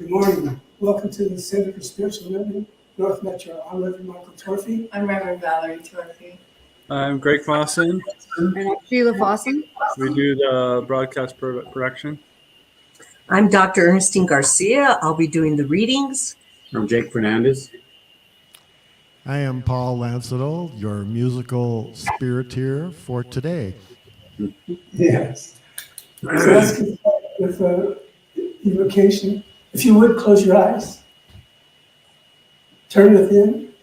Good morning. Welcome to the Center for Spiritual Living, North Metro. I'm Reverend Torphy. I'm Reverend Valerie Torphy. I'm Greg Fawson. And I'm Sheila Fawson. We do the broadcast production. I'm Dr Ernestine Garcia. I'll be doing the readings. I'm Jake Fernandez. I am Paul Landsittel, your musical spiriteer for today. Yes. So let's get started with evocation. If you would, close your eyes. Turn within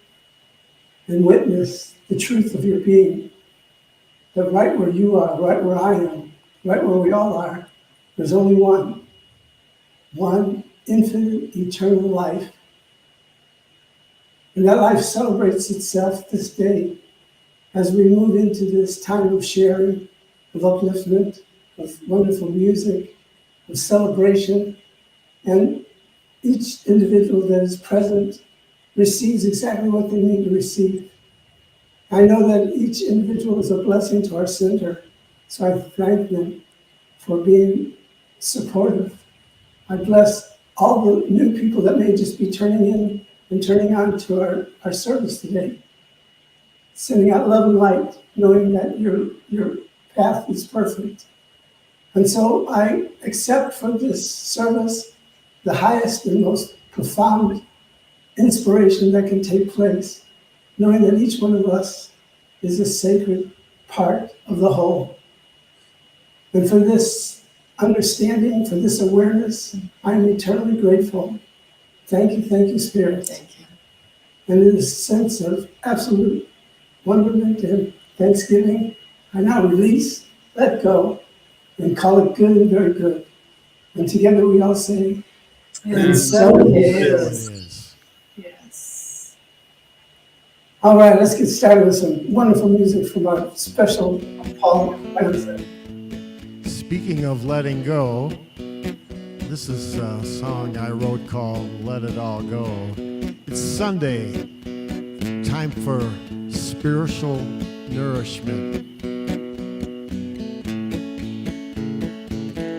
and witness the truth of your being. That right where you are, right where I am, right where we all are, there's only one infinite, eternal life. And that life celebrates itself this day as we move into this time of sharing, of upliftment, of wonderful music, of celebration. And each individual that is present receives exactly what they need to receive. I know that each individual is a blessing to our center, so I thank them for being supportive. I bless all the new people that may just be turning in and turning on to our service today. Sending out love and light, knowing that your path is perfect. And so I accept for this service the highest and most profound inspiration that can take place, knowing that each one of us is a sacred part of the whole. And for this understanding, for this awareness, I'm eternally grateful. Thank you, Spirit. Thank you. And in this sense of absolute wonderment and thanksgiving, I now release, let go, and call it good and very good. And together we all say, And so it is. Yes. Yes. All right, let's get started with some wonderful music from our special Paul Landsittel. Speaking of letting go, this is a song I wrote called Let It All Go. It's Sunday, time for spiritual nourishment.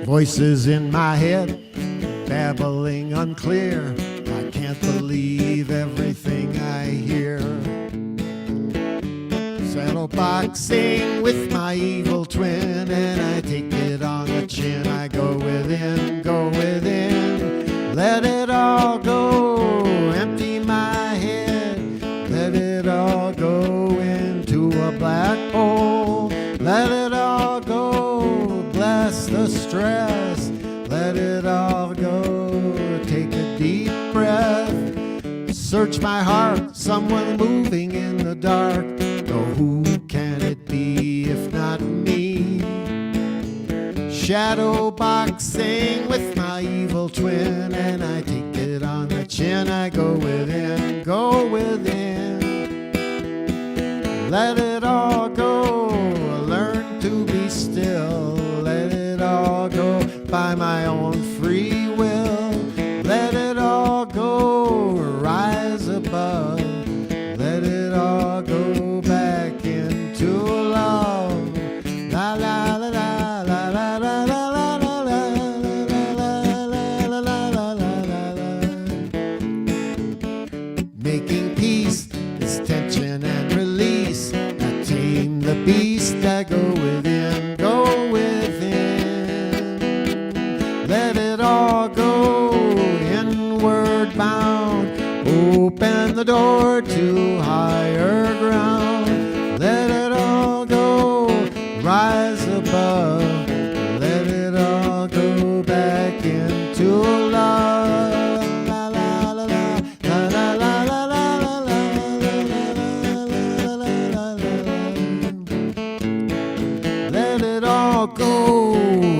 Voices in my head, babbling unclear. I can't believe everything I hear. Saddle boxing with my evil twin, and I take it on the chin. I go within, let it all go. Empty my head, let it all go into a black hole. Let it all go, bless the stress. Let it all go, take a deep breath. Search my heart, someone moving in the dark. Oh, who can it be if not me? Shadow boxing with my evil twin, and I take it on the chin. I go within, let it all go. Learn to be still, let it all go by my own free will. Let it all go, rise above. Let it all go back into love. La la la la la la la la la la la la. Making peace is tension and release. I tame the beast. I go within, let it all go, inward bound. Open the door to higher ground. Let it all go, rise above. Let it all go back into love. La la la la la la la la la la. Let it all go,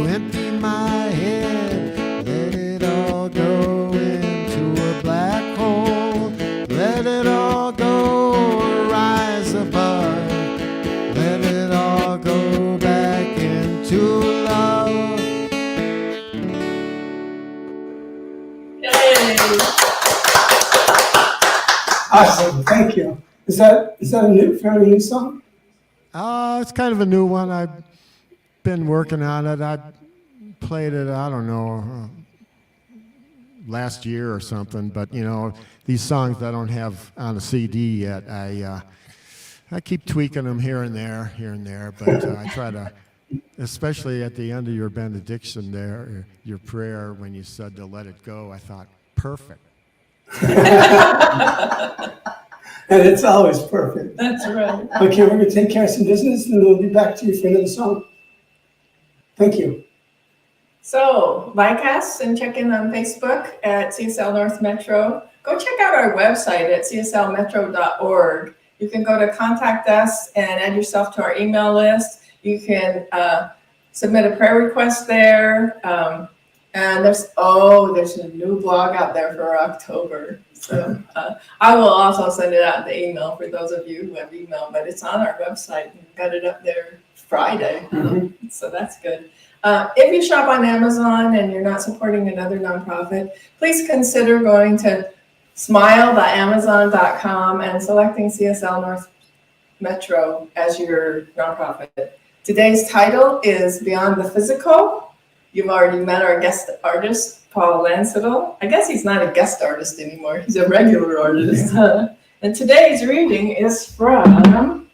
empty my head. Let it all go into a black hole. Let it all go, rise above. Let it all go back into love. Yay. Awesome, thank you. Is that a fairly new song? It's kind of a new one. I've been working on it. I played it, I don't know, last year or something. But you know, these songs I don't have on a CD yet. I keep tweaking them here and there. But I try to, especially at the end of your benediction there, your prayer when you said to let it go. I thought, perfect. And it's always perfect. That's right. Okay, we're going to take care of some business, and then we'll be back to you for another song. Thank you. So, like us and check in on Facebook at CSL North Metro. Go check out our website at cslmetro.org. You can go to contact us and add yourself to our email list. You can submit a prayer request there. And there's a new blog out there for October. So I will also send it out in the email for those of you who have email, but it's on our website. We've got it up there Friday. So that's good. If you shop on Amazon and you're not supporting another nonprofit, please consider going to smile.amazon.com and selecting CSL North Metro as your nonprofit. Today's title is Beyond the Physical. You've already met our guest artist, Paul Landsittel. I guess he's not a guest artist anymore. He's a regular artist. And today's reading is from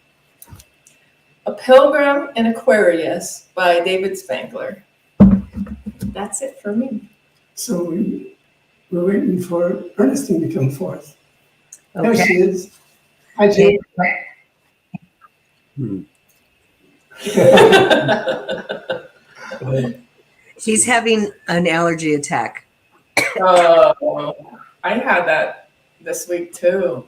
A Pilgrim in Aquarius by David Spangler. That's it for me. So we're waiting for Ernestine to come forth. There she is. Hi, Jane. She's having an allergy attack. Oh, I had that this week too.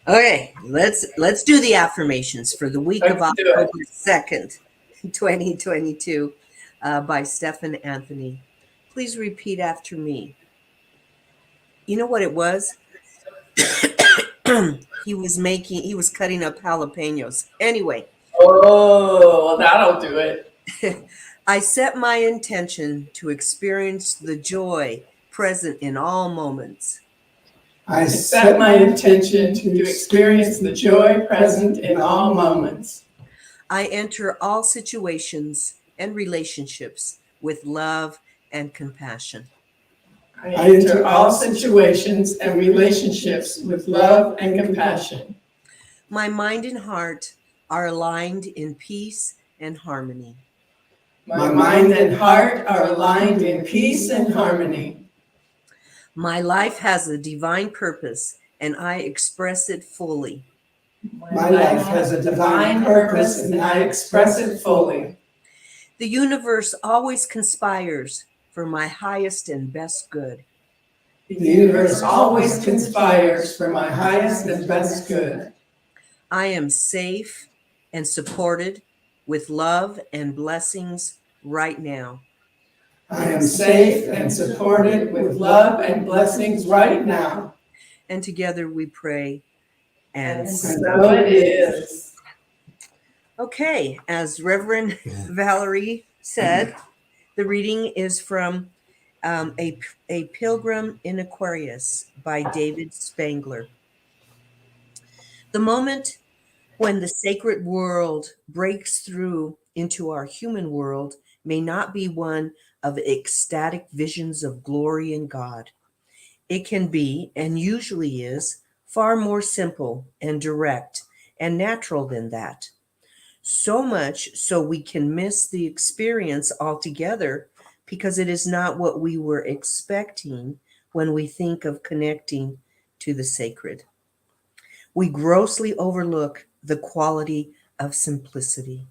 Okay, let's do the affirmations for the week of Let's do it. October 2nd, 2022 by Stephan Anthony. Please repeat after me. You know what it was? He was cutting up jalapenos. Anyway. Oh, well, that'll do it. I set my intention to experience the joy present in all moments. I Set my intention to experience the joy present in all moments. I enter all situations and relationships with love and compassion. I enter all situations and relationships with love and compassion. My mind and heart are aligned in peace and harmony. My mind and heart are aligned in peace and harmony. My life has a divine purpose, and I express it fully. My life has a divine purpose, and I express it fully. The universe always conspires for my highest and best good. The universe always conspires for my highest and best good. I am safe and supported with love and blessings right now. I am safe and supported with love and blessings right now. And together we pray. And so it is. okay, as Reverend Valerie said, the reading is from a Pilgrim in Aquarius by David Spangler. The moment when the sacred world breaks through into our human world may not be one of ecstatic visions of glory in God. It can be, and usually is, far more simple and direct and natural than that. So much so we can miss the experience altogether because it is not what we were expecting when we think of connecting to the sacred. We grossly overlook the quality of simplicity.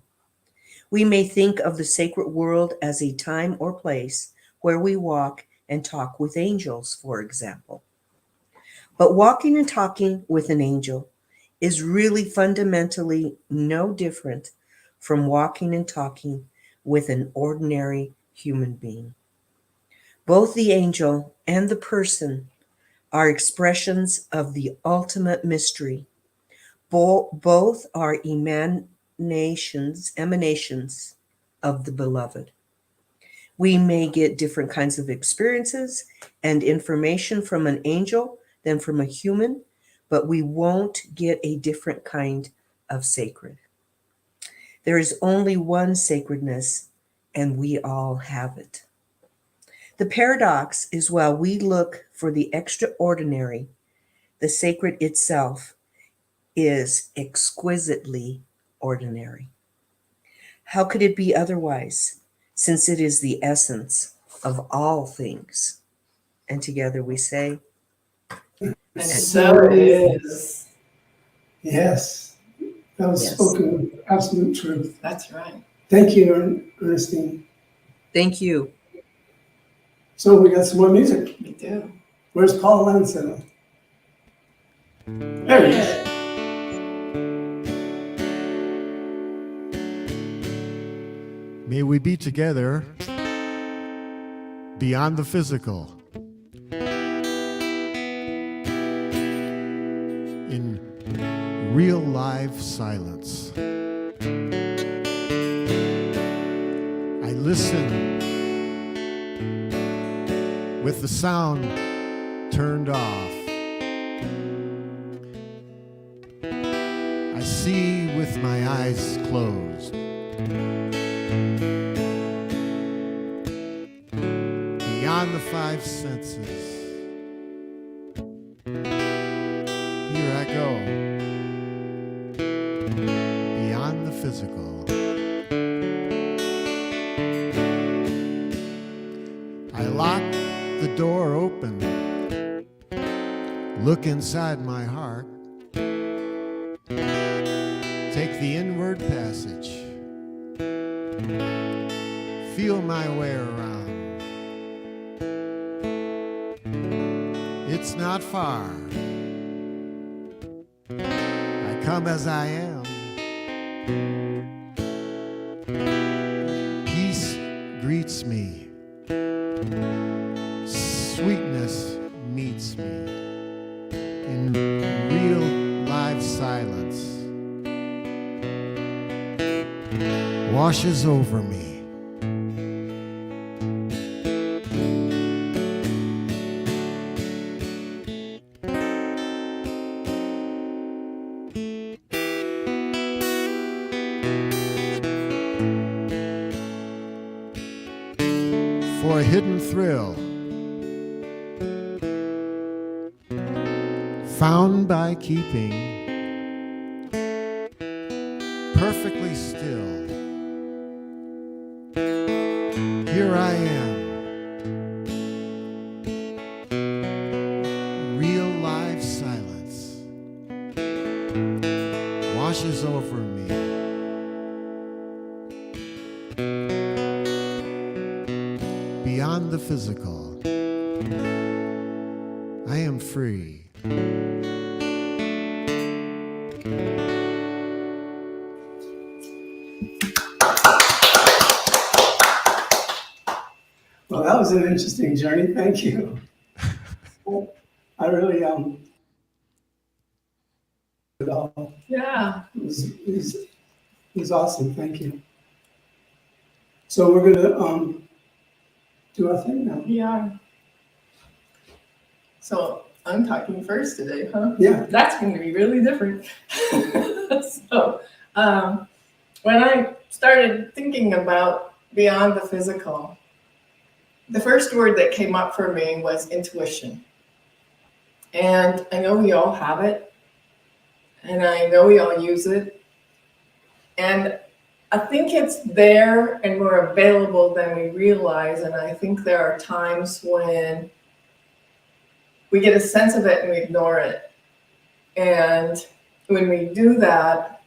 We may think of the sacred world as a time or place where we walk and talk with angels, for example. But walking and talking with an angel is really fundamentally no different from walking and talking with an ordinary human being. Both the angel and the person are expressions of the ultimate mystery. Both are emanations of the beloved. We may get different kinds of experiences and information from an angel than from a human, but we won't get a different kind of sacred. There is only one sacredness, and we all have it. The paradox is while we look for the extraordinary, the sacred itself is exquisitely ordinary. How could it be otherwise, since it is the essence of all things? And together we say, And so it is. Yes, that was Yes. spoken with absolute truth. That's right. Thank you, Ernestine. thank you. So we got some more music. We do. Where's Paul Landsittel? There he is. May we be together beyond the physical, in real live silence. I listen with the sound turned off. I see with my eyes closed. Beyond the five senses. Here I go. Beyond the physical. I lock the door open. Look inside my heart. Take the inward passage. Feel my way around. It's not far. I come as I am. Peace greets me. Sweetness meets me in real live silence. Washes over me. For a hidden thrill, found by keeping perfectly still. Here I am, real live silence washes over me. Beyond the physical, I am free. Well, that was an interesting journey. Thank you. I really it all. Yeah. It was awesome. Thank you. So we're gonna do our thing now. Yeah. So I'm talking first today, huh? Yeah. That's going to be really different. So when I started thinking about beyond the physical, the first word that came up for me was intuition. And I know we all have it. And I know we all use it. And I think it's there and more available than we realize. And I think there are times when we get a sense of it and we ignore it. And when we do that,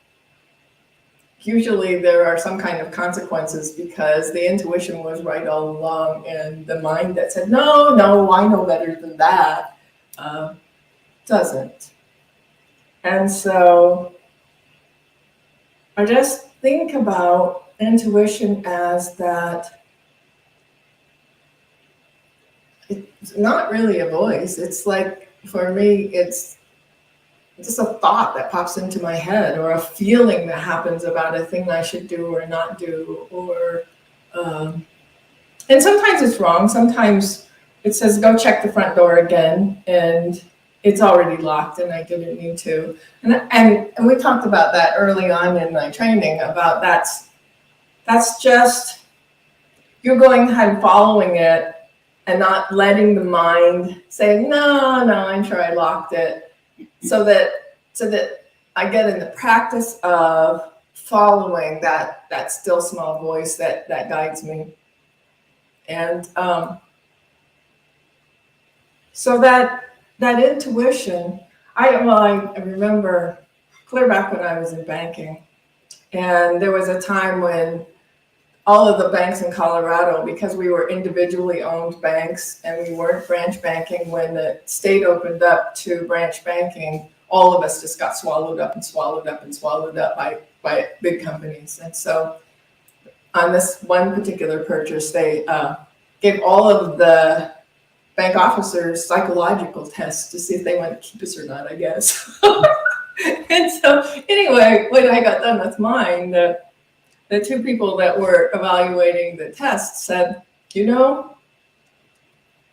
usually there are some kind of consequences because the intuition was right all along. And the mind that said, no, I know better than that, doesn't. And so I just think about intuition as that it's not really a voice. It's like, for me, it's just a thought that pops into my head or a feeling that happens about a thing I should do or not do. Or, and sometimes it's wrong. Sometimes it says, go check the front door again. And it's already locked and I didn't need to. And we talked about that early on in my training about that's just, you're going ahead and following it and not letting the mind say, no, I'm sure I locked it, so that I get in the practice of following that still small voice that guides me. And so that intuition, I remember clear back when I was in banking, and there was a time when all of the banks in Colorado, because we were individually owned banks and we weren't branch banking, when the state opened up to branch banking, all of us just got swallowed up by big companies. And so on this one particular purchase, they gave all of the bank officers psychological tests to see if they wanted to keep us or not, I guess. And so anyway, when I got done with mine, the two people that were evaluating the test said,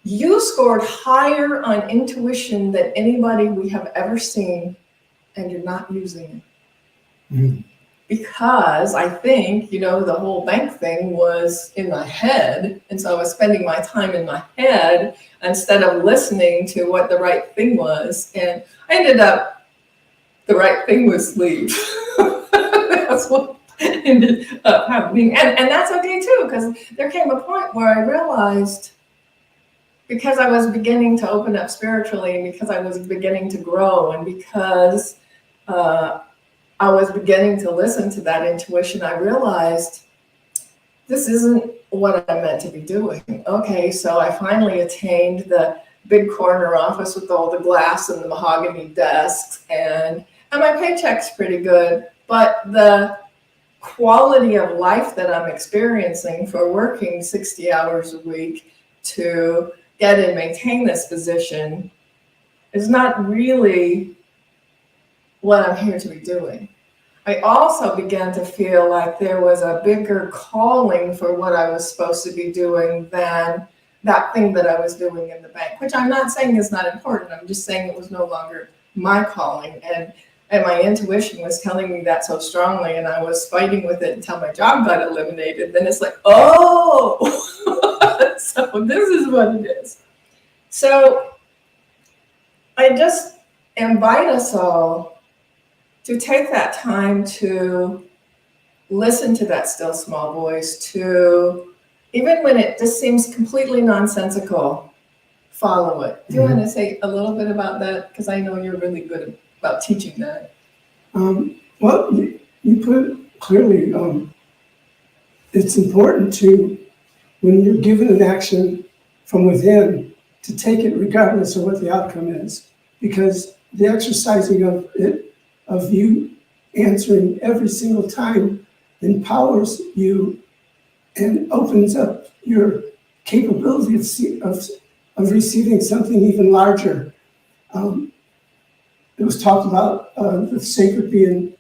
you scored higher on intuition than anybody we have ever seen, and you're not using it. Mm. Because I think, the whole bank thing was in my head. And so I was spending my time in my head instead of listening to what the right thing was. And I ended up, the right thing was leave. That's what ended up happening. And that's okay too, because there came a point where I realized, because I was beginning to open up spiritually, and because I was beginning to grow, and because I was beginning to listen to that intuition, I realized this isn't what I'm meant to be doing. Okay, so I finally attained the big corner office with all the glass and the mahogany desks, and my paycheck's pretty good, but the quality of life that I'm experiencing for working 60 hours a week to get and maintain this position is not really what I'm here to be doing. I also began to feel like there was a bigger calling for what I was supposed to be doing than that thing that I was doing in the bank, which I'm not saying is not important. I'm just saying it was no longer my calling. And my intuition was telling me that so strongly, and I was fighting with it until my job got eliminated. Then it's like, oh, so this is what it is. So I just invite us all to take that time to listen to that still small voice, to, even when it just seems completely nonsensical, follow it. Do you want to say a little bit about that? Because I know you're really good about teaching that. Well, you put it clearly. It's important to, when you're given an action from within, to take it regardless of what the outcome is, because the exercising of it, of you answering every single time, empowers you and opens up your capability of receiving something even larger. It was talked about the sacred being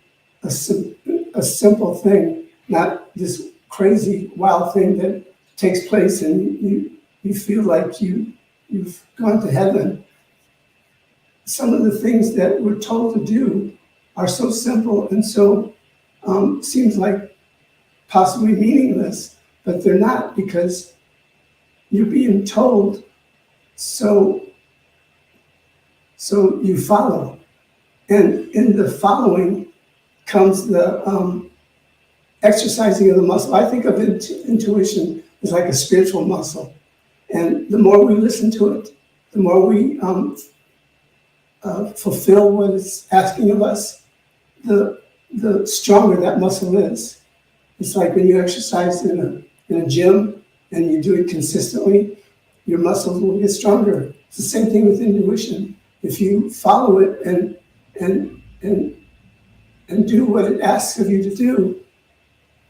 a simple thing, not this crazy, wild thing that takes place and you feel like you've gone to heaven. Some of the things that we're told to do are so simple and so seems like possibly meaningless, but they're not, because you're being told, so you follow. And in the following comes the exercising of the muscle. I think of intuition as like a spiritual muscle. And the more we listen to it, the more we fulfill what it's asking of us, the stronger that muscle is. It's like when you exercise in a gym and you do it consistently, your muscles will get stronger. It's the same thing with intuition. If you follow it and do what it asks of you to do,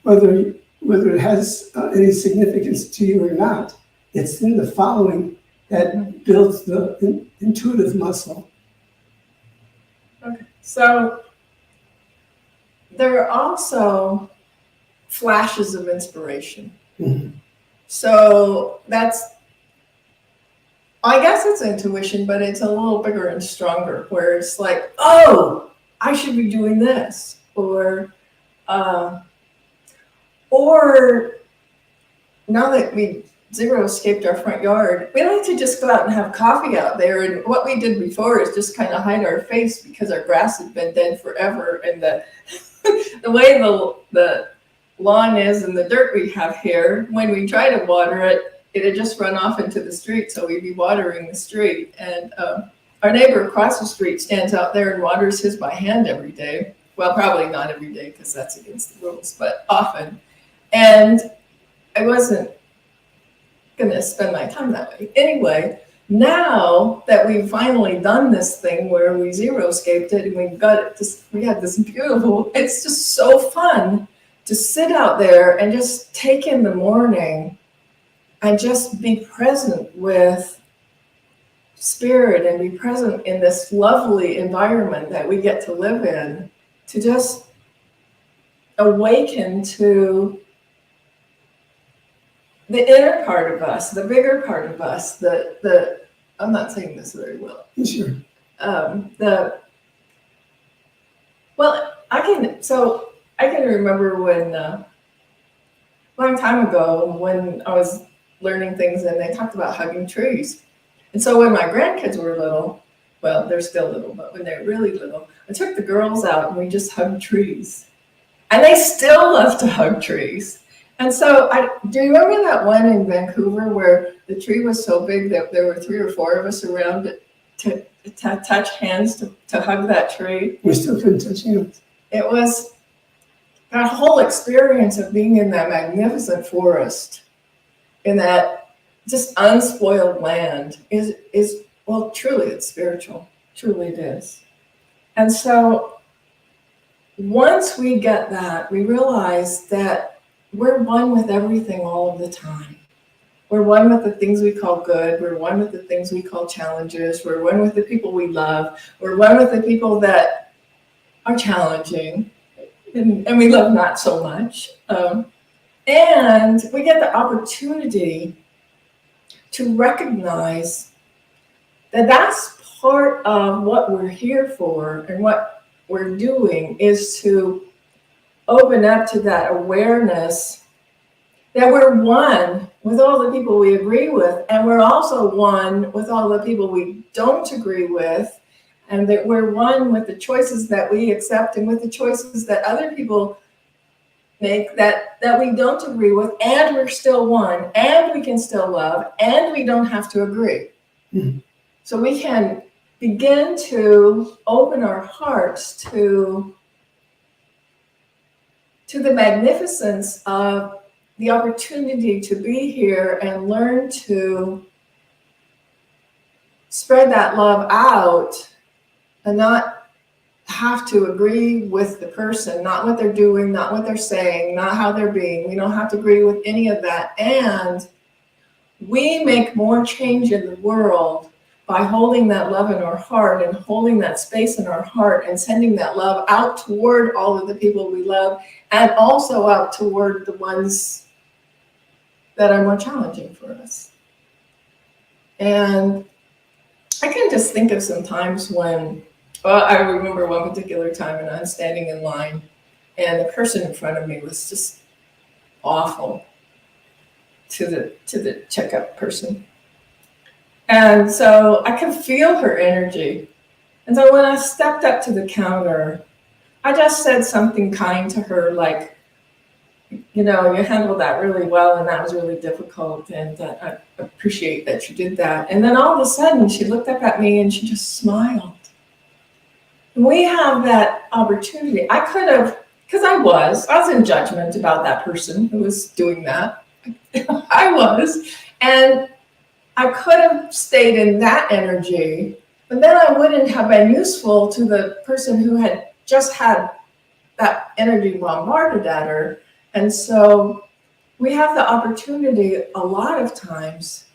whether it has any significance to you or not, it's in the following that builds the intuitive muscle. Okay, so there are also flashes of inspiration. Mm-hmm. So I guess it's intuition, but it's a little bigger and stronger, where it's like, oh, I should be doing this, or now that we zero-scaped our front yard, we like to just go out and have coffee out there. And what we did before is just kind of hide our face because our grass had been dead forever. And the way the lawn is and the dirt we have here, when we try to water it, it'd just run off into the street. So we'd be watering the street. And our neighbor across the street stands out there and waters his by hand every day. Well, probably not every day because that's against the rules, but often. And I wasn't going to spend my time that way. Anyway, now that we've finally done this thing where we zero-scaped it and we've got it, we had this beautiful, it's just so fun to sit out there and just take in the morning and just be present with spirit and be present in this lovely environment that we get to live in, to just awaken to the inner part of us, the bigger part of us, the I'm not saying this very well. Sure. I can remember when a long time ago when I was learning things and they talked about hugging trees. And so when my grandkids were little, well, they're still little, but when they're really little, I took the girls out and we just hugged trees. And they still love to hug trees. And so do you remember that one in Vancouver where the tree was so big that there were 3 or 4 of us around it to touch hands to hug that tree? We still couldn't touch hands. It was that whole experience of being in that magnificent forest, in that just unspoiled land is well, truly it's spiritual. Truly it is. And so once we get that, we realize that we're one with everything all of the time. We're one with the things we call good. We're one with the things we call challenges. We're one with the people we love. We're one with the people that are challenging and we love not so much. And we get the opportunity to recognize that that's part of what we're here for, and what we're doing is to open up to that awareness that we're one with all the people we agree with, and we're also one with all the people we don't agree with, and that we're one with the choices that we accept and with the choices that other people make that we don't agree with, and we're still one, and we can still love, and we don't have to agree. Mm-hmm. So we can begin to open our hearts to the magnificence of the opportunity to be here and learn to spread that love out and not have to agree with the person, not what they're doing, not what they're saying, not how they're being. We don't have to agree with any of that. And we make more change in the world by holding that love in our heart and holding that space in our heart and sending that love out toward all of the people we love, and also out toward the ones that are more challenging for us. And I can just think of some times when, well, I remember one particular time and I'm standing in line and the person in front of me was just awful to the checkout person. And so I could feel her energy. And so when I stepped up to the counter, I just said something kind to her, like, you know, you handled that really well and that was really difficult, and I appreciate that you did that. And then all of a sudden she looked up at me and she just smiled. And we have that opportunity. I could have, because I was in judgment about that person who was doing that. I was. And I could have stayed in that energy, but then I wouldn't have been useful to the person who had just had that energy bombarded at her. And so we have the opportunity a lot of times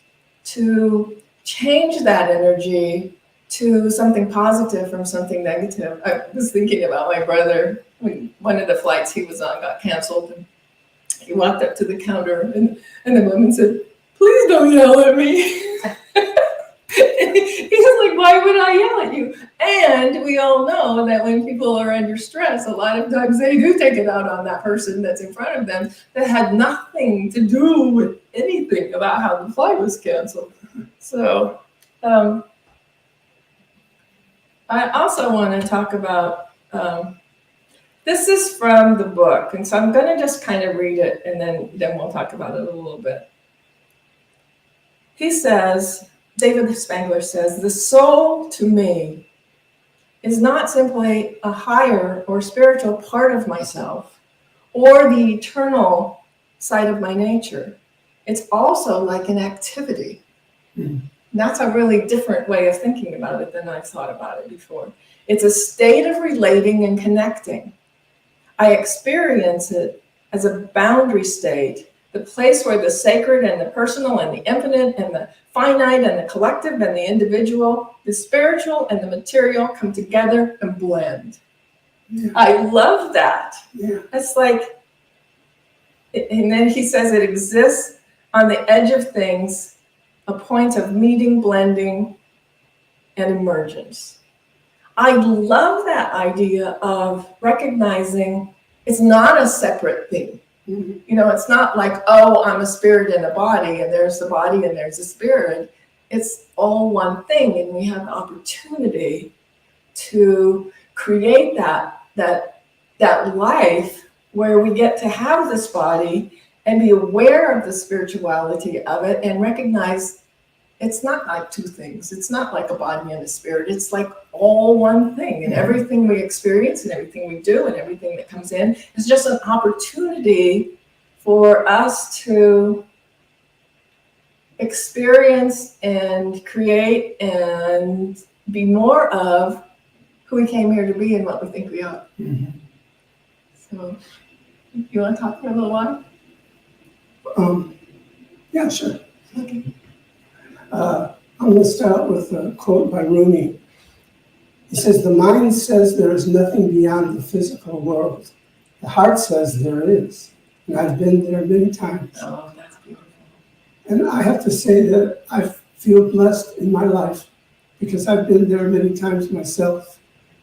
to change that energy to something positive from something negative. I was thinking about my brother when one of the flights he was on got canceled, and he walked up to the counter and the woman said, "Please don't yell at me." He's like, "Why would I yell at you?" And we all know that when people are under stress, a lot of times they do take it out on that person that's in front of them that had nothing to do with anything weeping about how the flight was canceled. So I also want to talk about, this is from the book, and so I'm going to just kind of read it, and then we'll talk about it a little bit. He says, David Spangler says, the soul to me is not simply a higher or spiritual part of myself or the eternal side of my nature. It's also like an activity. That's a really different way of thinking about it than I've thought about it before. It's a state of relating and connecting. I experience it as a boundary state, the place where the sacred and the personal and the infinite and the finite and the collective and the individual, the spiritual and the material come together and blend. Yeah. I love that. Yeah. It's like, and then he says it exists on the edge of things, a point of meeting, blending, and emergence. I love that idea of recognizing it's not a separate thing. Mhm. You know, it's not like, oh, I'm a spirit in a body, and there's the body and there's the spirit. It's all one thing, and we have the opportunity to create that life where we get to have this body and be aware of the spirituality of it and recognize it's not like two things. It's not like a body and a spirit. It's like all one thing, and everything we experience and everything we do and everything that comes in is just an opportunity for us to experience and create and be more of who we came here to be and what we think we are. Mhm. So, you want to talk for a little while? Yeah, sure. Okay. I'm going to start with a quote by Rumi. He says, the mind says there is nothing beyond the physical world. The heart says there is. And I've been there many times. Oh, that's beautiful. And I have to say that I feel blessed in my life because I've been there many times myself.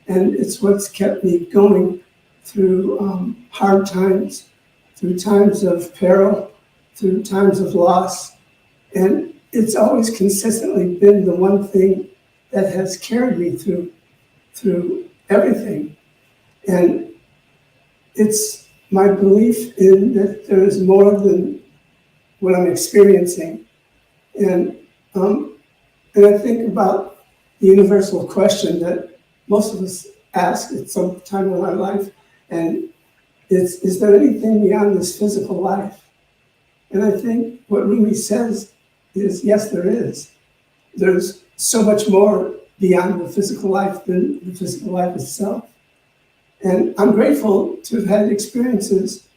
And it's what's kept me going through hard times, through times of peril, through times of loss. And it's always consistently been the one thing that has carried me through everything. And it's my belief in that there is more than what I'm experiencing. And I think about the universal question that most of us ask at some time in our life, and it's, is there anything beyond this physical life? And I think what Rumi says is, yes, there is. There's so much more beyond the physical life than the physical life itself. And I'm grateful to have had experiences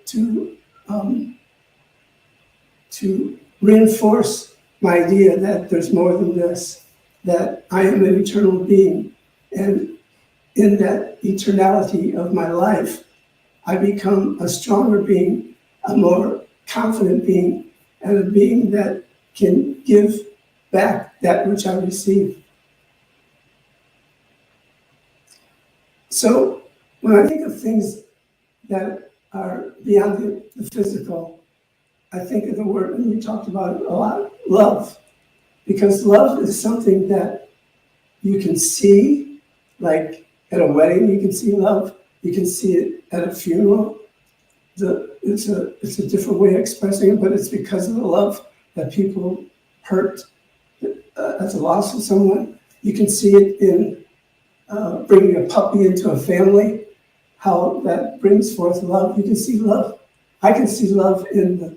to reinforce my idea that there's more than this, that I am an eternal being. And in that eternality of my life, I become a stronger being, a more confident being, and a being that can give back that which I receive. So when I think of things that are beyond the physical, I think of the word, and we talked about it a lot, love. Because love is something that you can see, like at a wedding, you can see love. You can see it at a funeral. It's a different way of expressing it, but it's because of the love that people hurt at the loss of someone. You can see it in bringing a puppy into a family, how that brings forth love. You can see love. I can see love in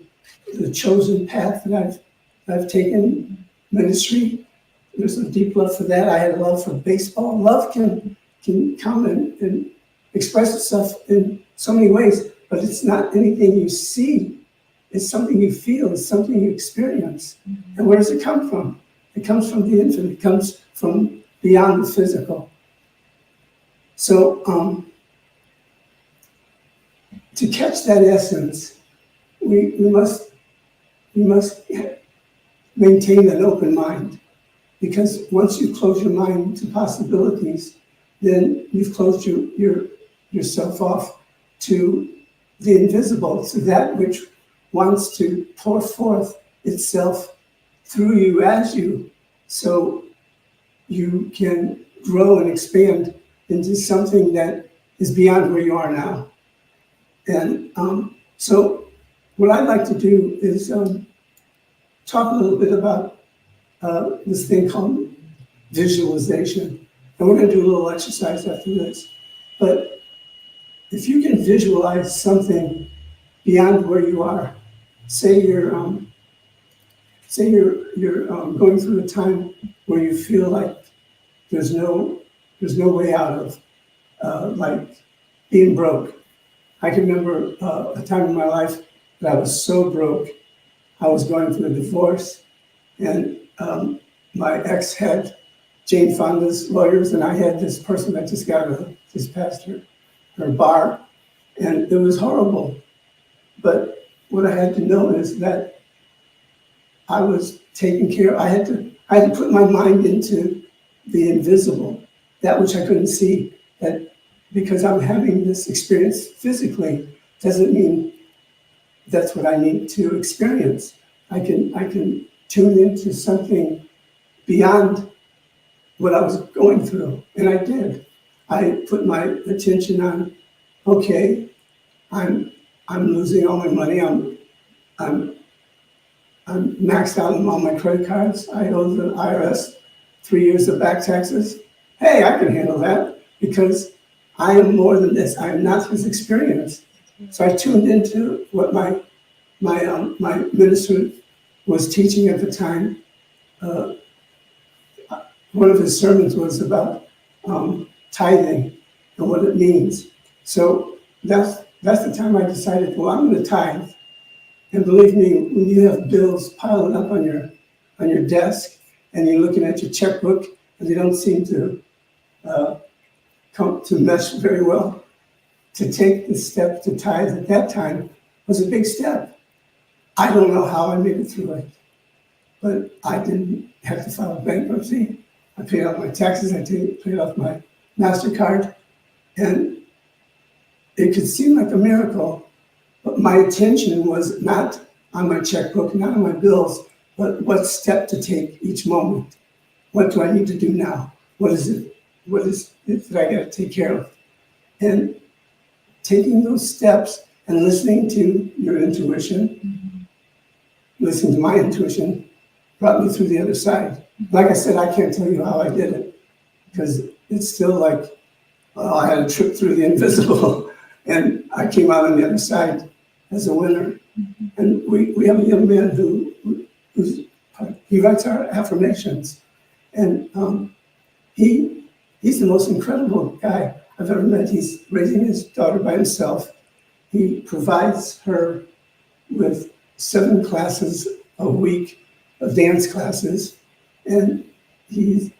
the chosen path that I've taken, ministry. There's a deep love for that. I had a love for baseball. Love can come and express itself in so many ways, but it's not anything you see. It's something you feel. It's something you experience. And where does it come from? It comes from the infinite. It comes from beyond the physical. So to catch that essence, we must maintain an open mind, because once you close your mind to possibilities, then you've closed yourself off to the invisible, to that which wants to pour forth itself through you as you, so you can grow and expand into something that is beyond where you are now. And so what I'd like to do is talk a little bit about this thing called visualization. And we're going to do a little exercise after this. But if you can visualize something beyond where you are, say you're going through a time where you feel like there's no way out of like being broke. I can remember a time in my life that I was so broke. I was going through a divorce, and my ex had Jane Fonda's lawyers, and I had this person that just got this pastor, her bar, and it was horrible. But what I had to know is that I was taken care of. I had to put my mind into the invisible, that which I couldn't see. That because I'm having this experience physically doesn't mean that's what I need to experience. I can tune into something beyond what I was going through, and I did. I put my attention on, okay, I'm losing all my money. I'm maxed out on all my credit cards. I owe the IRS 3 years of back taxes. Hey, I can handle that because I am more than this. I am not his experience. So I tuned into what my minister was teaching at the time. One of his sermons was about tithing and what it means. So that's the time I decided, well, I'm going to tithe. And believe me, when you have bills piling up on your desk and you're looking at your checkbook and they don't seem to come to mesh very well, to take the step to tithe at that time was a big step. I don't know how I made it through it, but I didn't have to file bankruptcy. I paid off my taxes, I paid off my MasterCard, and it could seem like a miracle, but my attention was not on my checkbook, not on my bills, but what step to take each moment. What do I need to do now? What is it? What is it that I got to take care of? And taking those steps and listening to your intuition, listening to my intuition, brought me through the other side. Like I said, I can't tell you how I did it because it's still like, well, I had a trip through the invisible and I came out on the other side as a winner. And we have a young man he writes our affirmations, and he's the most incredible guy I've ever met. He's raising his daughter by himself. He provides her with 7 classes a week of dance classes, and he's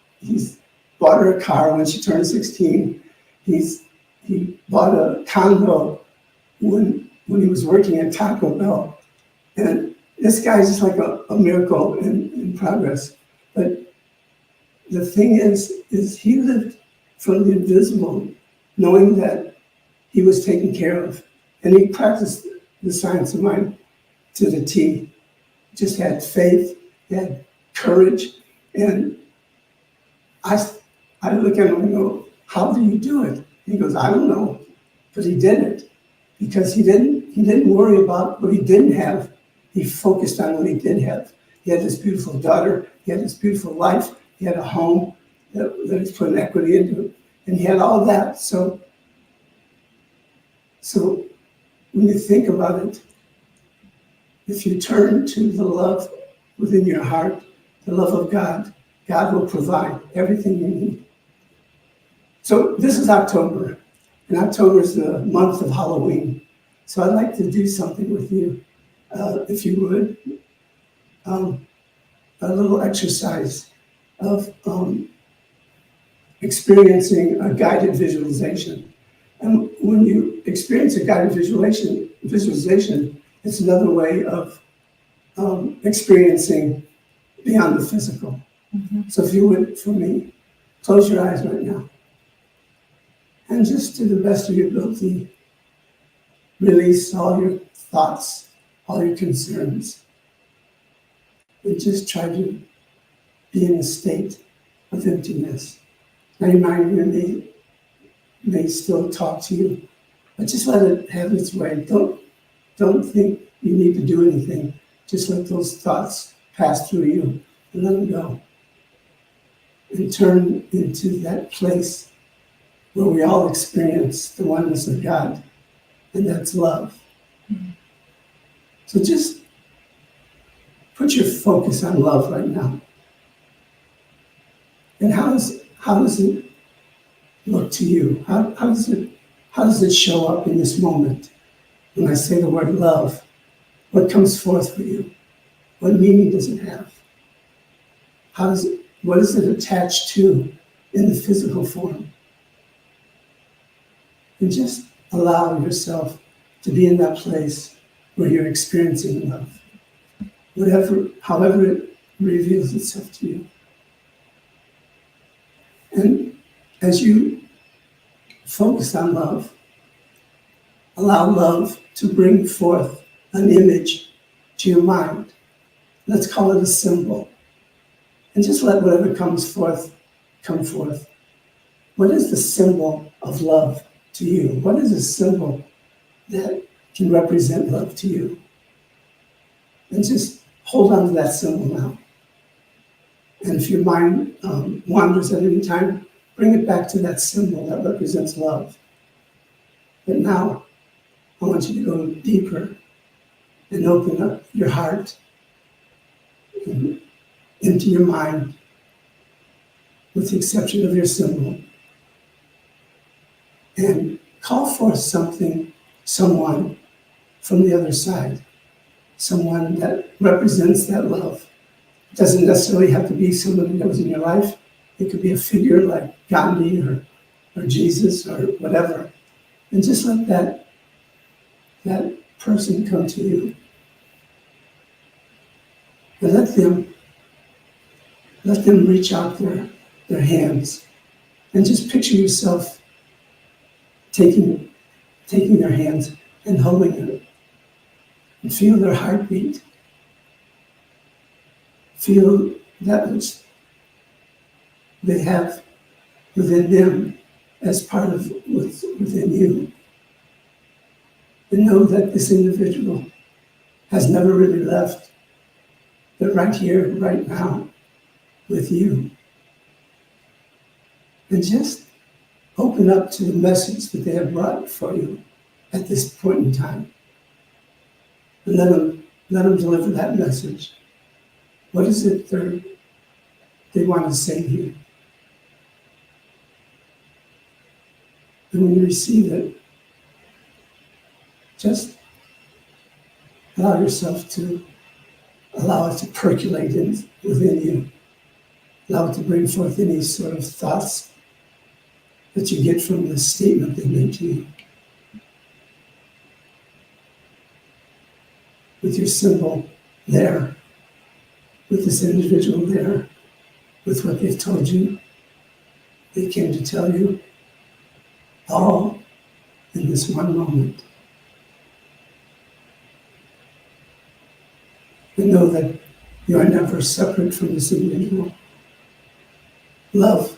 bought her a car when she turned 16. He bought a condo when he was working at Taco Bell, and this guy's just like a miracle in progress. But the thing is he lived from the invisible, knowing that he was taken care of, and he practiced the science of mind to the T. Just had faith, he had courage, and I look at him and go, how do you do it? He goes, I don't know, but he did it because he didn't worry about what he didn't have. He focused on what he did have. He had this beautiful daughter, he had this beautiful life, he had a home that he's put an equity into, and he had all that. So when you think about it, if you turn to the love within your heart, the love of God, God will provide everything you need. So this is October, and October is the month of Halloween. So I'd like to do something with you, if you would, a little exercise of experiencing a guided visualization. And when you experience a guided visualization, it's another way of experiencing beyond the physical. So if you would, for me, close your eyes right now. And just to the best of your ability, release all your thoughts, all your concerns. and just try to be in a state of emptiness. Now your mind may still talk to you, but just let it have its way. Don't think you need to do anything. Just let those thoughts pass through you and let them go. And turn into that place where we all experience the oneness of God, and that's love. So just put your focus on love right now. And how does it look to you? How does it show up in this moment? When I say the word love, what comes forth for you? What meaning does it have? What is it attached to in the physical form? And just allow yourself to be in that place where you're experiencing love, however it reveals itself to you. And as you focus on love, allow love to bring forth an image to your mind. Let's call it a symbol. And just let whatever comes forth come forth. What is the symbol of love to you? What is a symbol that can represent love to you? And just hold on to that symbol now. And if your mind wanders at any time, bring it back to that symbol that represents love. But now, I want you to go deeper and open up your heart into your mind, with the exception of your symbol, and call forth someone from the other side, someone that represents that love. It doesn't necessarily have to be somebody that was in your life. It could be a figure like Gandhi or Jesus or whatever. And just let that person come to you. And let them reach out their hands, and just picture yourself taking their hands and holding it, and feel their heartbeat. Feel that which they have within them as part of what's within you. And know that this individual has never really left, but right here, right now, with you. And just open up to the message that they have brought for you at this point in time. And let them deliver that message. What is it they want to say to you? And when you receive it, just allow yourself to allow it to percolate within you. Allow it to bring forth any sort of thoughts that you get from the statement they made to you. With your symbol there, with this individual there, with what they've told you, they came to tell you, all in this one moment. And know that you are never separate from this individual. Love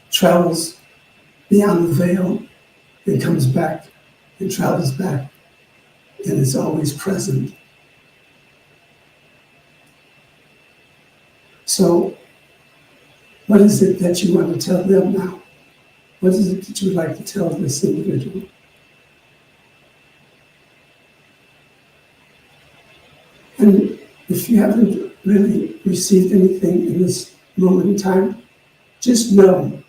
travels beyond the veil and comes back and travels back and is always present. So, what is it that you want to tell them now? What is it that you would like to tell this individual? And if you haven't really received anything in this moment in time, just know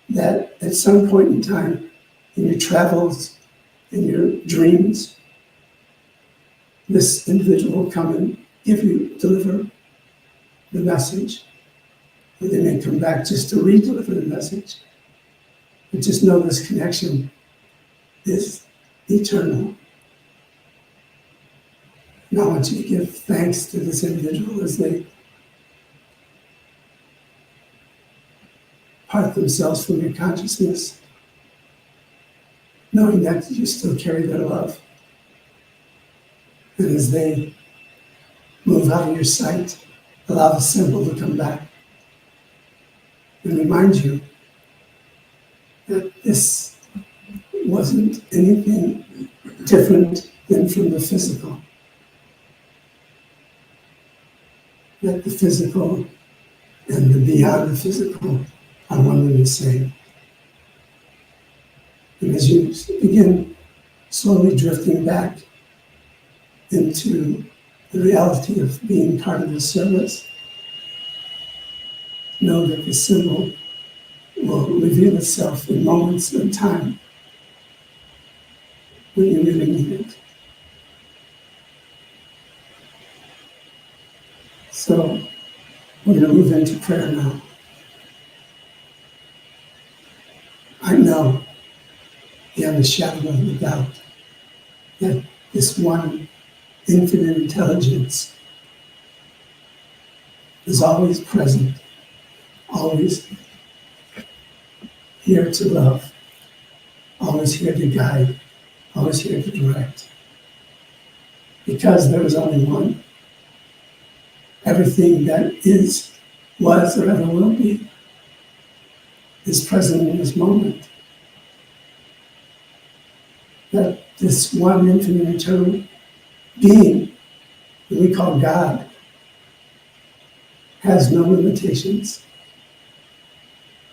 that at some point in time, in your travels, in your dreams, this individual will come and deliver the message. And they may come back just to re-deliver the message. But just know this connection is eternal. And I want you to give thanks to this individual as they part themselves from your consciousness, knowing that you still carry their love. And as they move out of your sight. Allow the symbol to come back. And remind you that this wasn't anything different than from the physical. That the physical and the beyond the physical are one and the same. And as you begin slowly drifting back into the reality of being part of the service, know that the symbol will reveal itself in moments in time when you really need it. So we're going to move into prayer now. I know beyond the shadow of a doubt that this one infinite intelligence is always present, always here to love, always here to guide, always here to direct. Because there is only one, everything that is, was, or ever will be is present in this moment. That this one infinite eternal being that we call God has no limitations,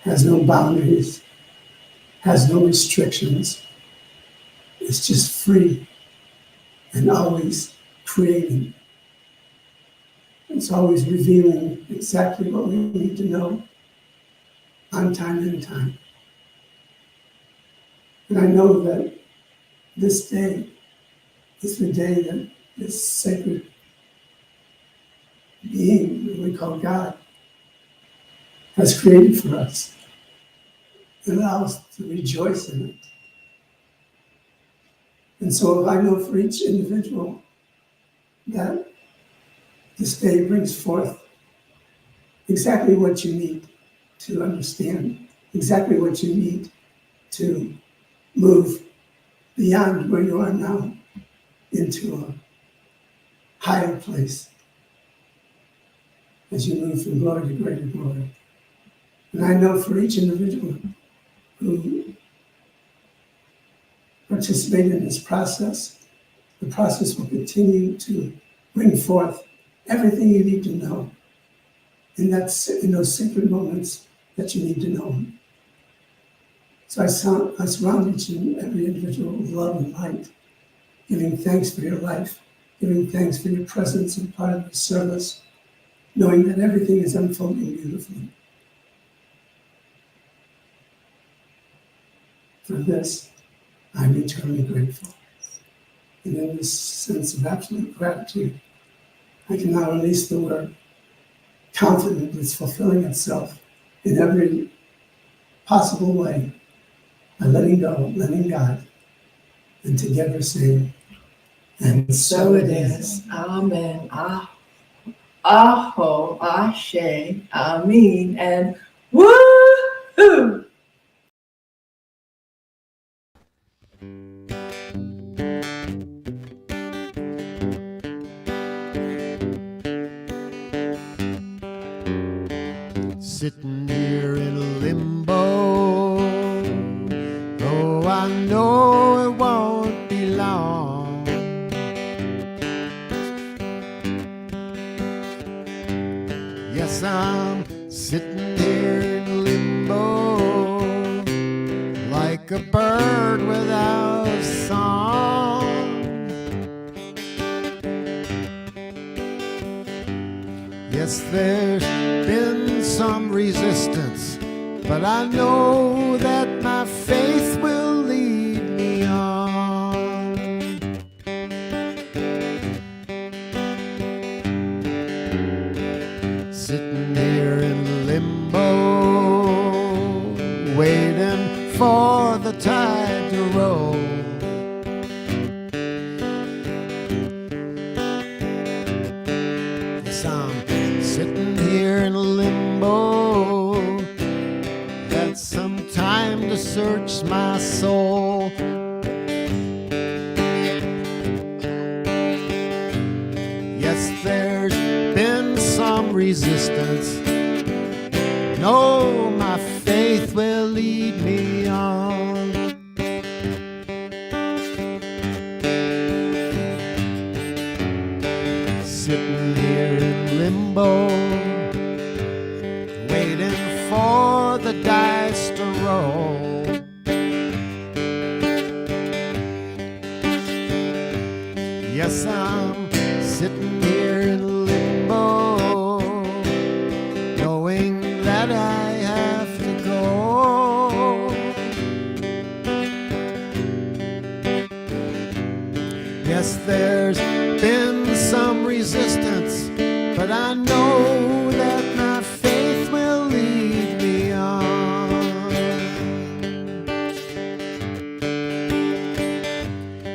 has no boundaries, has no restrictions. It's just free and always creating. It's always revealing exactly what we need to know on time and in time. And I know that this day is the day that this sacred being that we call God has created for us. And allow us to rejoice in it. And so I know for each individual that this day brings forth exactly what you need to understand, exactly what you need to move beyond where you are now into a higher place as you move from glory to greater glory. And I know for each individual who participate in this process, the process will continue to bring forth everything you need to know in those sacred moments that you need to know. So I surround each and every individual with love and light, giving thanks for your life, giving thanks for your presence and part of the service, knowing that everything is unfolding beautifully. For this, I'm eternally grateful. And in this sense of absolute gratitude, I can now release the word confident it's fulfilling itself in every possible way by letting go, letting God, and together saying, and So it is. Amen. Aho, Ashe, Amen, and woo-hoo! Sitting here in limbo, oh, I know it won't be long. Yes, I'm sitting here in limbo, like a bird without a song. Yes, there's been some resistance, but I know that my faith will lead me on. Sitting here in limbo, waiting for the tide to roll. Yes, I'm sitting here in limbo. Got some time to search my resistance. No, my faith will lead me on. Sitting here in limbo, waiting for the dice to roll. Yes, I'm sitting here in limbo, knowing that I have to go. Yes, there's been some resistance, but I know that my faith will lead me on.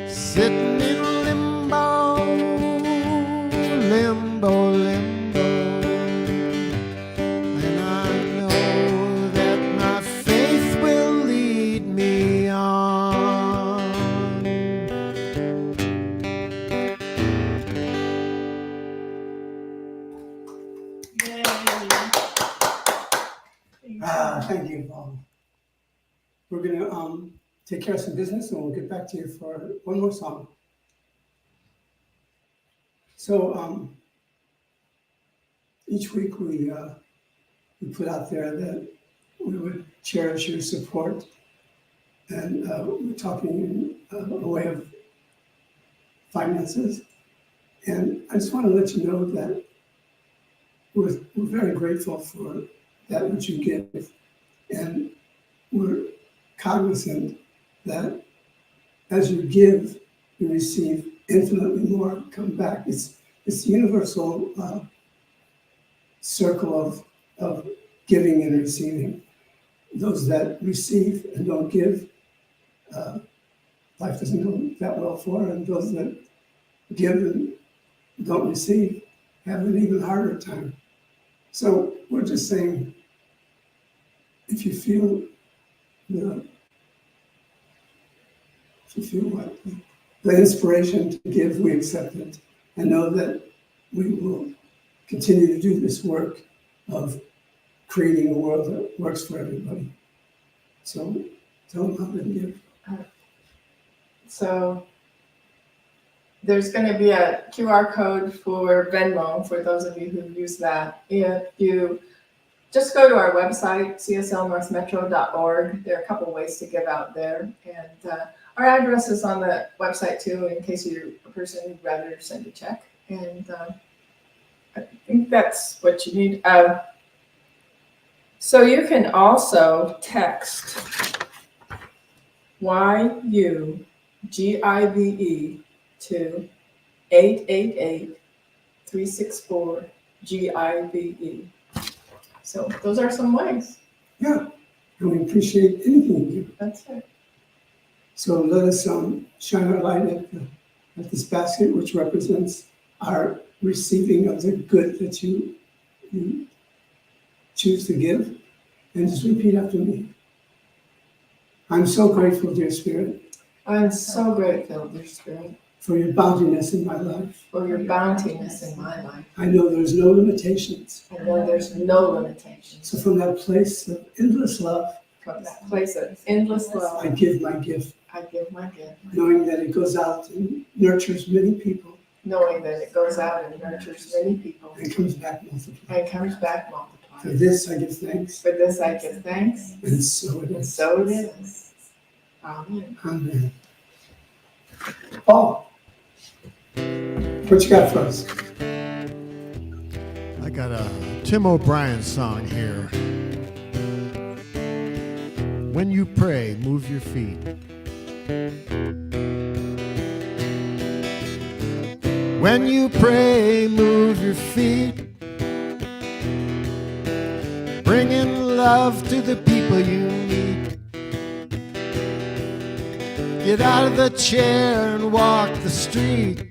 Sitting in limbo, limbo, limbo, and I know that my faith will lead me on. Thank you, Paul. We're going to take care of some business and we'll get back to you for one more song. So each week we put out there that we would cherish your support, and we're talking in a way of finances. And I just want to let you know that we're very grateful for that which you give, and we're cognizant that as you give, you receive infinitely more come back. It's the universal circle of giving and receiving. Those that receive and don't give, life doesn't go that well for, and those that give and don't receive have an even harder time. So we're just saying, if you feel what the inspiration to give, we accept it, and know that we will continue to do this work of creating a world that works for everybody. So tell them how to give. So there's going to be a QR code for Venmo for those of you who use that. If you just go to our website, cslnorthmetro.org. There are a couple ways to give out there. And our address is on the website too, in case you're a person who'd rather send a check. And I think that's what you need. So you can also text YUGIVE to 888-364-GIVE. So those are some ways. Yeah, and we appreciate anything you do. That's it. So let us shine our light at this basket, which represents our receiving of the good that you choose to give. And just repeat after me. I'm so grateful, dear Spirit. I'm so grateful, dear Spirit, for your bountiness in my life. for your bountiness in my life. I know there's no limitations. I know there's no limitations. So from that place of endless love, From that place of endless I love, give my gift, I give my gift, knowing that it goes out and nurtures many people knowing that it goes out and nurtures many people and comes back multiplied. and comes back For multiplied. this I give thanks, For this I give thanks, and so it and is. so it is. Amen. Amen. Paul, what you got for us? I got a Tim O'Brien song here. When you pray, move your feet. When you pray, move your feet. Bringing love to the people you meet. Get out of the chair and walk the street.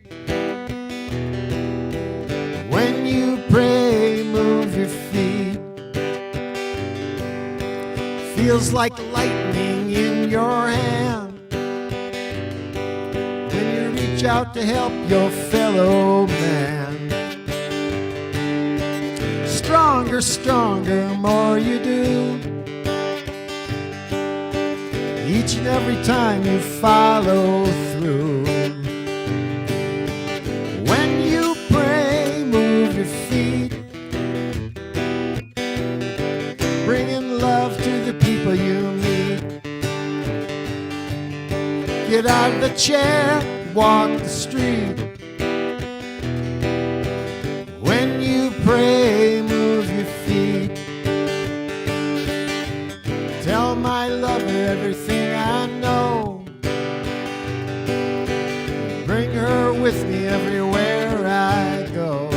When you pray, move your feet. Feels like lightning in your hand when you reach out to help your fellow man. deeper, stronger, more you do. Each and every time you follow through. When you pray, move your feet, bringing love to the people you meet. Get out of the chair, walk the street. When you pray, move your feet. Tell my lover everything I know. Bring her with me everywhere I go.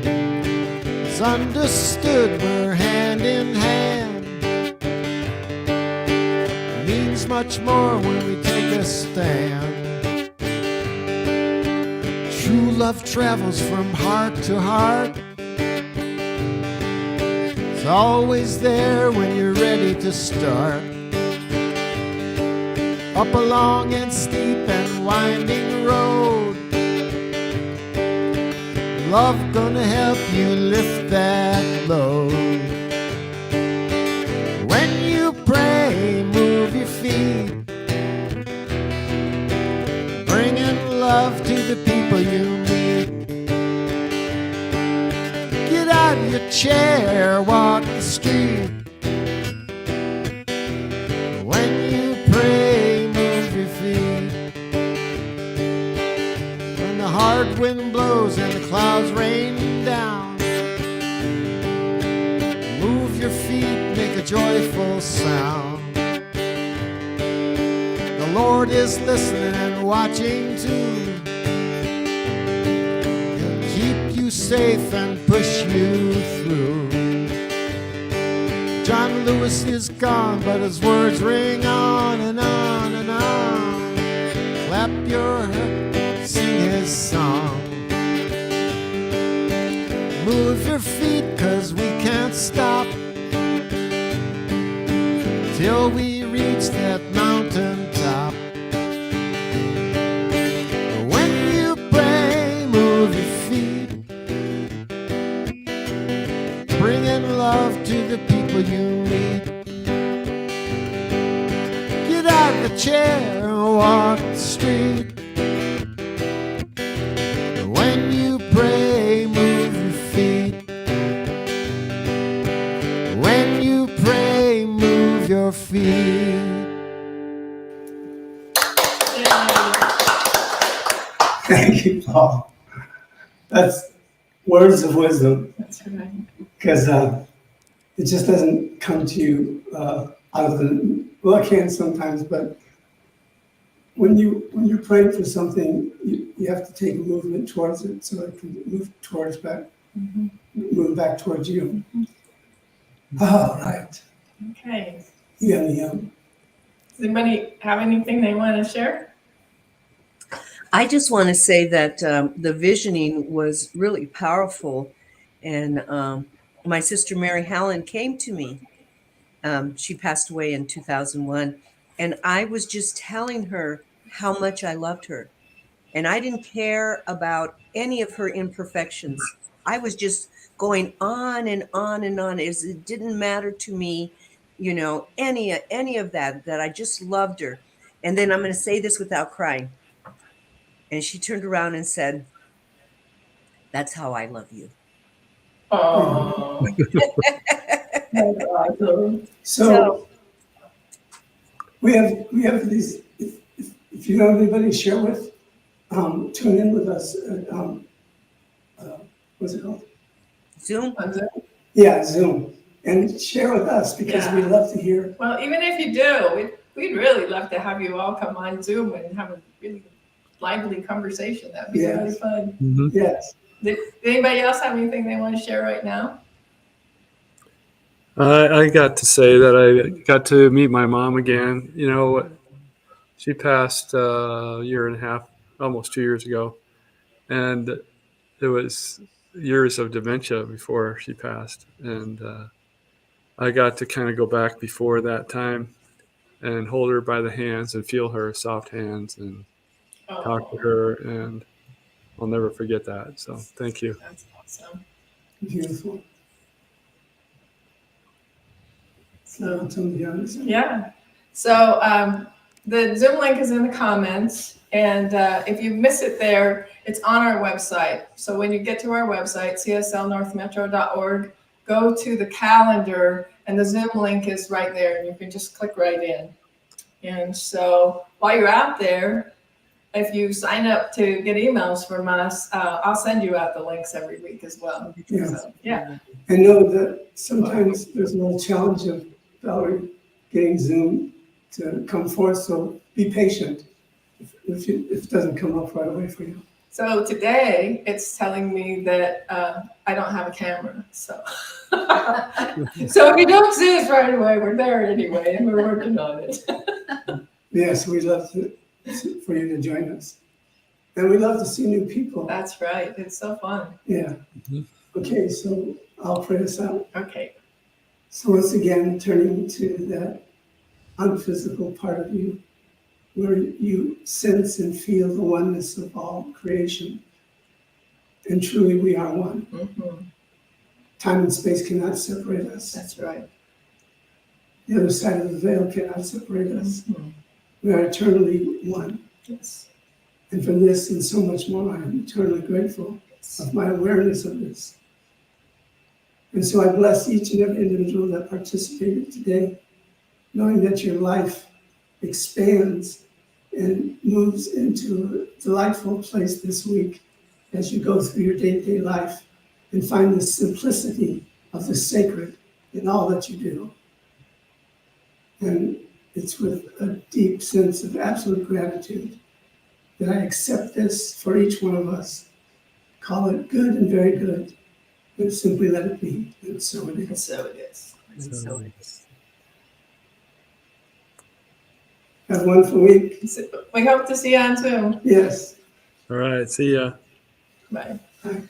It's understood we're hand in hand. It means much more when we take a stand. True love travels from heart to heart. It's always there when you're ready to start. Up a long and steep and winding road. Love gonna help you lift that load. When you pray, move your feet, bringing love to the people you meet. Get out of your chair, walk the street. When you pray, move your feet. When the hard wind blows and the clouds rain down, move your feet, make a joyful sound. The Lord is listening and watching too. He'll keep you safe and push you through. John Lewis is gone, but his words ring on and on and on. Clap your hands, sing his song. Move your feet, 'cause we can't stop till we reach that mountain top. When you pray, move your feet, bringing love to the people you meet. Get out of the chair and walk the street. When you pray, move your feet. When you pray, move your feet. Thank you, Paul. That's words of wisdom, That's right. because it just doesn't come to you out of the, well, it can sometimes, but when you're praying for something, you have to take a movement towards it so it can move back towards you. All right. Okay. Yum. Does anybody have anything they want to share? I just want to say that the visioning was really powerful. And my sister Mary Hallen came to me. She passed away in 2001. And I was just telling her how much I loved her. And I didn't care about any of her imperfections. I was just going on and on and on. It didn't matter to me, any of that I just loved her. And then I'm going to say this without crying. And she turned around and said, "That's how I love you." Oh. That's awesome. So we have these. If you don't have anybody to share with, tune in with us at what's it called? Zoom? Yeah, Zoom, and share with us, because we love to hear. Well, even if you do, we'd really love to have you all come on Zoom and have a really lively conversation. That'd be really fun. Mm-hmm. Yes. Did anybody else have anything they want to share right now? I got to say that I got to meet my mom again. She passed a year and a half, almost 2 years ago. And it was years of dementia before she passed. And I got to kind of go back before that time and hold her by the hands and feel her soft hands and talk to her. And I'll never forget that. So thank you. That's awesome. Beautiful. So tell me the others. Yeah. So the Zoom link is in the comments. And if you miss it there, it's on our website. So when you get to our website, cslnorthmetro.org, go to the calendar and the Zoom link is right there. And you can just click right in. And so while you're out there, if you sign up to get emails from us, I'll send you out the links every week as well. Yeah. So, yeah. I know that sometimes there's a little challenge of Valerie getting Zoom to come forth, so be patient if it doesn't come up right away for you. So today it's telling me that I don't have a camera. So, so if you don't see us right away, we're there anyway, and we're working on it. Yes, we'd love for you to join us. And we love to see new people. That's right. It's so fun. Yeah. Okay, so I'll pray us out. Okay. So once again, turning to that unphysical part of you, where you sense and feel the oneness of all creation. And truly we are one. Mm-hmm. Time and space cannot separate us. That's right. The other side of the veil cannot separate us. Mm-hmm. We are eternally one. Yes. And for this and so much more, I am eternally grateful of my awareness of this. And so I bless each and every individual that participated today, knowing that your life expands and moves into a delightful place this week as you go through your day-to-day life and find the simplicity of the sacred in all that you do. And it's with a deep sense of absolute gratitude that I accept this for each one of us. Call it good and very good, and simply let it be. And so it And is. so it is. And so it is. Have a wonderful week. We hope to see you on Zoom. Yes. All right. See ya. Bye. Bye.